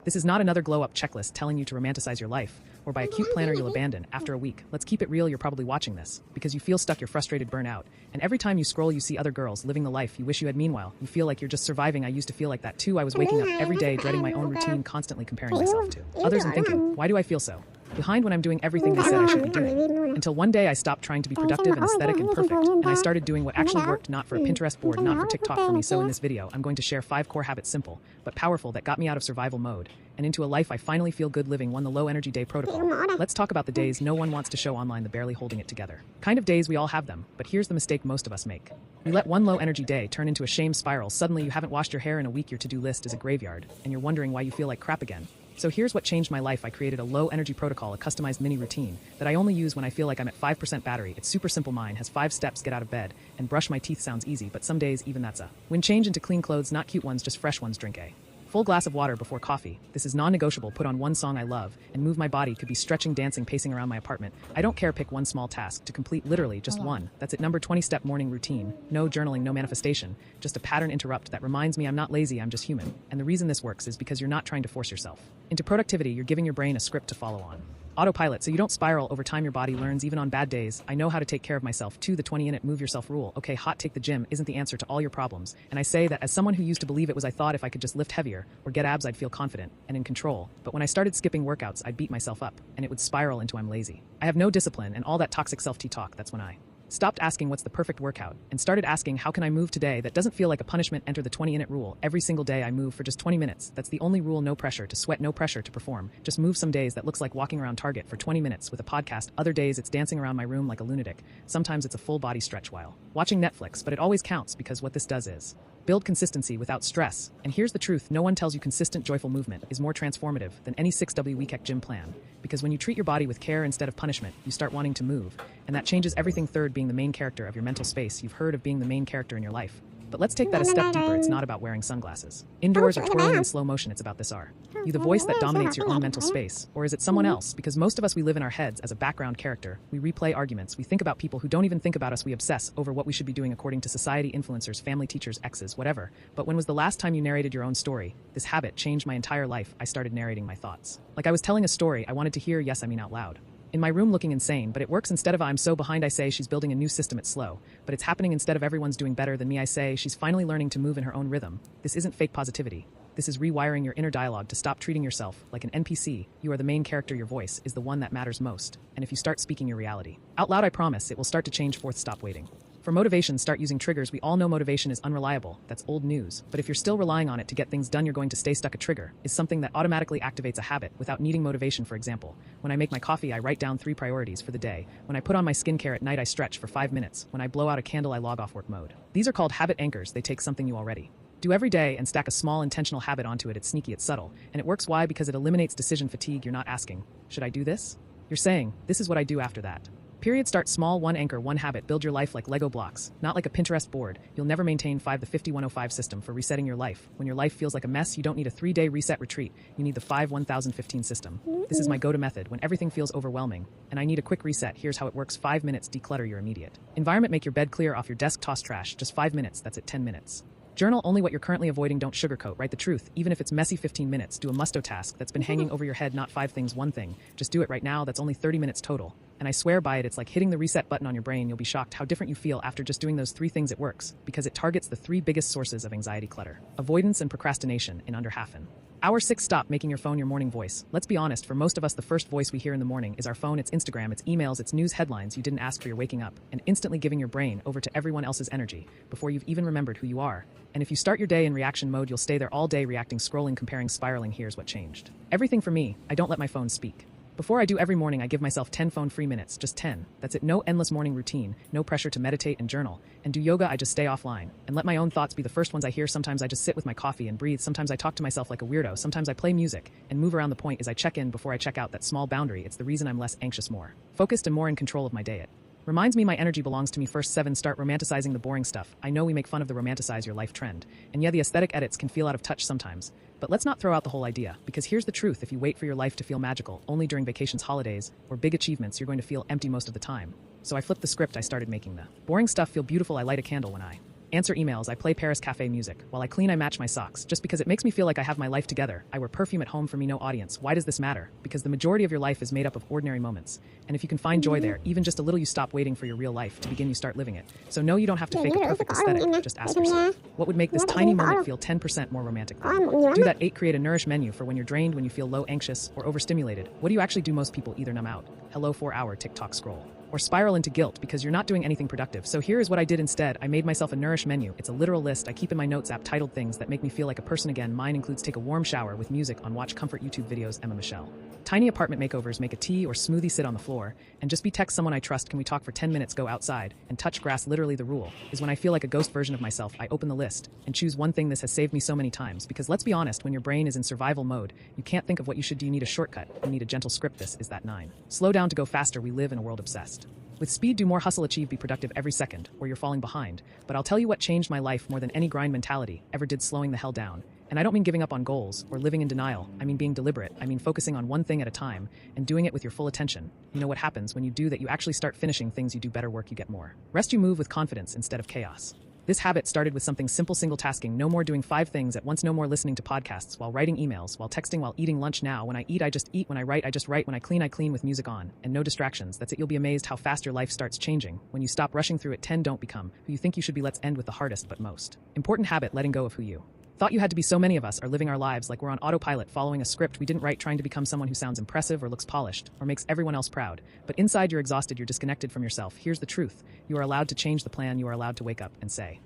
This is not another glow-up checklist telling you to romanticize your life, or buy a cute planner you'll abandon after a week. Let's keep it real, you're probably watching this because you feel stuck, you're frustrated, burnt out, and every time you scroll you see other girls living the life you wish you had. Meanwhile, you feel like you're just surviving. I used to feel like that too. I was waking up every day dreading my own routine, constantly comparing myself to others and thinking, why do I feel so behind when I'm doing everything they said I should be doing? Until one day I stopped trying to be productive and aesthetic and perfect, and I started doing what actually worked, not for a Pinterest board, not for TikTok for me. So in this video, I'm going to share 5 core habits, simple but powerful, that got me out of survival mode and into a life I finally feel good living. 1. The low energy day protocol. Let's talk about the days no one wants to show online, the barely holding it together kind of days. We all have them, but here's the mistake most of us make. We let one low energy day turn into a shame spiral. Suddenly you haven't washed your hair in a week, your to-do list is a graveyard, and you're wondering why you feel like crap again. So here's what changed my life. I created a low energy protocol, a customized mini routine that I only use when I feel like I'm at 5% battery. It's super simple. Mine has 5 steps: get out of bed and brush my teeth. Sounds easy, but some days even that's a win. Change into clean clothes, not cute ones, just fresh ones. Drink a full glass of water before coffee. This is non-negotiable. Put on one song I love and move my body. Could be stretching, dancing, pacing around my apartment. I don't care. Pick one small task to complete, literally just one. That's it. Number 20 step morning routine. No journaling, no manifestation, just a pattern interrupt that reminds me I'm not lazy, I'm just human. And the reason this works is because you're not trying to force yourself into productivity. You're giving your brain a script to follow on autopilot, so you don't spiral. Over time your body learns, even on bad days. I know how to take care of myself. 2. The 20 in it move yourself rule. Okay, hot take: the gym isn't the answer to all your problems, and I say that as someone who used to believe it was. I thought if I could just lift heavier or get abs I'd feel confident and in control, but when I started skipping workouts I'd beat myself up and it would spiral into I'm lazy, I have no discipline, and all that toxic self-talk. That's when I stopped asking what's the perfect workout and started asking how can I move today that doesn't feel like a punishment. Enter the 20 in it rule. Every single day I move for just 20 minutes. That's the only rule. No pressure to sweat, no pressure to perform. Just move. Some days that looks like walking around Target for 20 minutes with a podcast. Other days it's dancing around my room like a lunatic. Sometimes it's a full body stretch while watching Netflix, but it always counts because what this does is build consistency without stress. And here's the truth, no one tells you consistent joyful movement is more transformative than any 6-week gym plan. Because when you treat your body with care instead of punishment, you start wanting to move, and that changes everything. 3rd, being the main character of your mental space. You've heard of being the main character in your life, but let's take that a step deeper. It's not about wearing sunglasses indoors or twirling in slow motion. It's about this. Are you the voice that dominates your own mental space, or is it someone else? Because most of us, we live in our heads as a background character. We replay arguments, we think about people who don't even think about us, we obsess over what we should be doing according to society, influencers, family, teachers, exes, whatever. But when was the last time you narrated your own story? This habit changed my entire life. I started narrating my thoughts like I was telling a story I wanted to hear. Yes, I mean out loud. In my room looking insane, but it works. Instead of I'm so behind I say she's building a new system. It's slow, but it's happening. Instead of everyone's doing better than me I say she's finally learning to move in her own rhythm. This isn't fake positivity. This is rewiring your inner dialogue to stop treating yourself like an NPC. You are the main character. Your voice is the one that matters most. And if you start speaking your reality out loud, I promise it will start to change. 4th, stop waiting for motivation. Start using triggers. We all know motivation is unreliable. That's old news. But if you're still relying on it to get things done, you're going to stay stuck. A trigger is something that automatically activates a habit without needing motivation. For example, when I make my coffee, I write down 3 priorities for the day. When I put on my skincare at night, I stretch for 5 minutes. When I blow out a candle, I log off work mode. These are called habit anchors. They take something you already do every day and stack a small intentional habit onto it. It's sneaky, it's subtle, and it works. Why? Because it eliminates decision fatigue. You're not asking, should I do this? You're saying, this is what I do after that. Period. Start small. 1 anchor, 1 habit. Build your life like Lego blocks, not like a Pinterest board. You'll never maintain 5. The 50-105 system for resetting your life. When your life feels like a mess, you don't need a 3-day reset retreat. You need the 5-1015 system. This is my go-to method when everything feels overwhelming and I need a quick reset. Here's how it works. 5 minutes. Declutter your immediate environment. Make your bed, clear off your desk, toss trash. Just 5 minutes. That's it. 10 minutes. Journal only what you're currently avoiding. Don't sugarcoat. Write the truth, even if it's messy. 15 minutes. Do a musto task that's been hanging over your head. Not 5 things, 1 thing. Just do it right now. That's only 30 minutes total. And I swear by it, it's like hitting the reset button on your brain. You'll be shocked how different you feel after just doing those 3 things. It works because it targets the 3 biggest sources of anxiety: clutter, avoidance, and procrastination in under half an hour. 6, stop making your phone your morning voice. Let's be honest, for most of us, the first voice we hear in the morning is our phone. It's Instagram, it's emails, it's news headlines you didn't ask for. You're waking up and instantly giving your brain over to everyone else's energy before you've even remembered who you are. And if you start your day in reaction mode, you'll stay there all day, reacting, scrolling, comparing, spiraling. Here's what changed everything for me. I don't let my phone speak. Before I do every morning, I give myself 10 phone-free minutes, just 10. That's it. No endless morning routine, no pressure to meditate and journal and do yoga. I just stay offline and let my own thoughts be the first ones I hear. Sometimes I just sit with my coffee and breathe. Sometimes I talk to myself like a weirdo. Sometimes I play music and move around. The point is I check in before I check out. That small boundary, it's the reason I'm less anxious, more focused, and more in control of my day. It reminds me my energy belongs to me first. 7, start romanticizing the boring stuff. I know we make fun of the romanticize your life trend, and yeah, the aesthetic edits can feel out of touch sometimes, but let's not throw out the whole idea, because here's the truth: if you wait for your life to feel magical only during vacations, holidays, or big achievements, you're going to feel empty most of the time. So I flipped the script. I started making the boring stuff feel beautiful. I light a candle when I answer emails, I play Paris cafe music. While I clean, I match my socks. Just because it makes me feel like I have my life together. I wear perfume at home for me, no audience. Why does this matter? Because the majority of your life is made up of ordinary moments. And if you can find joy there, even just a little, you stop waiting for your real life to begin, you start living it. So no, you don't have to fake a perfect aesthetic. Just ask yourself, what would make this tiny moment feel 10% more romantic? Do that 8, create a nourish menu for when you're drained, when you feel low, anxious, or overstimulated. What do you actually do? Most people either numb out, hello 4-hour TikTok scroll, or spiral into guilt because you're not doing anything productive. So here is what I did instead. I made myself a nourish menu. It's a literal list I keep in my notes app titled Things That Make Me Feel Like a Person Again. Mine includes take a warm shower with music on, watch comfort YouTube videos, Emma Michelle. Tiny apartment makeovers, make a tea or smoothie, sit on the floor, and just be text someone I trust. Can we talk for 10 minutes? Go outside and touch grass. Literally the rule is when I feel like a ghost version of myself, I open the list and choose one thing. This has saved me so many times because let's be honest, when your brain is in survival mode, you can't think of what you should do. You need a shortcut. You need a gentle script. This is that 9. Slow down to go faster. We live in a world obsessed with speed. Do more, hustle, achieve, be productive every second, or you're falling behind. But I'll tell you what changed my life more than any grind mentality ever did: slowing the hell down. And I don't mean giving up on goals or living in denial. I mean being deliberate. I mean focusing on one thing at a time and doing it with your full attention. You know what happens when you do that? You actually start finishing things. You do better work, you get more rest, you move with confidence instead of chaos. This habit started with something simple: single tasking. No more doing 5 things at once. No more listening to podcasts while writing emails, while texting, while eating lunch. Now, when I eat, I just eat. When I write, I just write. When I clean with music on and no distractions. That's it. You'll be amazed how fast your life starts changing when you stop rushing through it. 10. Don't become who you think you should be. Let's end with the hardest but most important habit: letting go of who you thought you had to be. So many of us are living our lives like we're on autopilot, following a script we didn't write, trying to become someone who sounds impressive or looks polished or makes everyone else proud. But inside, you're exhausted, you're disconnected from yourself. Here's the truth: you are allowed to change the plan. You are allowed to wake up and say,